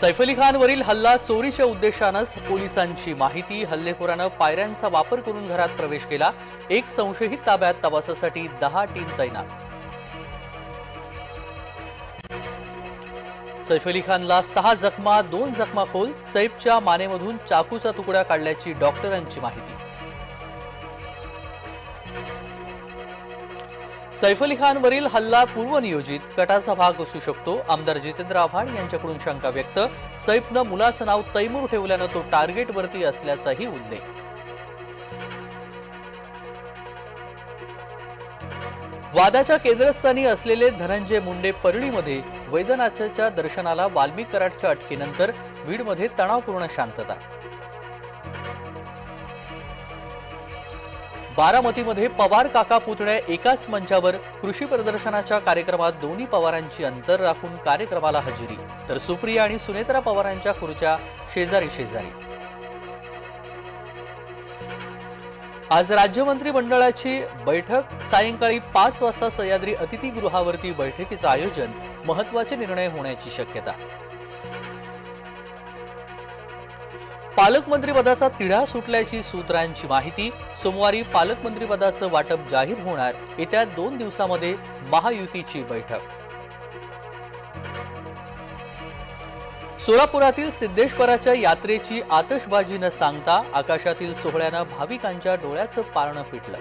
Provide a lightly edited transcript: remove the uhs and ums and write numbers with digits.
सैफ अली खानवरील हल्ला चोरीच्या उद्देशानंच पोलिसांची माहिती। हल्लेखोरानं पायऱ्यांचा वापर करून घरात प्रवेश केला। एक संशयित ताब्यात, तपासासाठी 10 टीम तैनात। सैफ अली खानला 6 जखमा, 2 जखमा खोल। सैफच्या मानेमधून चाकूचा तुकडा काढल्याची डॉक्टरांची माहिती। सैफ अली खानवरील हल्ला पूर्वनियोजित कटाचा भाग असू शकतो। आमदार जितेंद्र आव्हाड यांच्याकडून शंका व्यक्त। सैफनं मुलाचं नाव तैमूर ठेवल्यानं तो टार्गेटवरती असल्याचाही उल्लेख। वादाच्या केंद्रस्थानी असलेले धनंजय मुंडे परळीमध्ये वैद्यनाथाच्या दर्शनाला वाल्मिक कराडच्या अटकेनंतर बीडमध्ये तणावपूर्ण शांतता। बारामतीमध्ये पवार काका पुतण्या एकाच मंचावर। कृषी प्रदर्शनाच्या कार्यक्रमात दोन्ही पवारांची अंतर राखून कार्यक्रमाला हजेरी, तर सुप्रिया आणि सुनेत्रा पवारांच्या खुर्च्या शेजारी शेजारी। आज राज्य मंत्रिमंडळाची बैठक। सायंकाळी 5 वाजता सह्याद्री अतिथीगृहावरती बैठकीचं आयोजन। महत्त्वाचे निर्णय होण्याची शक्यता। पालकमंत्रीपदाचा तिढा सुटल्याची सूत्रांची माहिती। सोमवारी पालकमंत्रीपदाचं वाटप जाहीर होणार। येत्या 2 दिवसांमध्ये महायुतीची बैठक। सोलापुरातील सिद्धेश्वराच्या यात्रेची आतषबाजी न सांगता आकाशातील सोहळ्यानं भाविकांच्या डोळ्याचं पारणं फिटलं।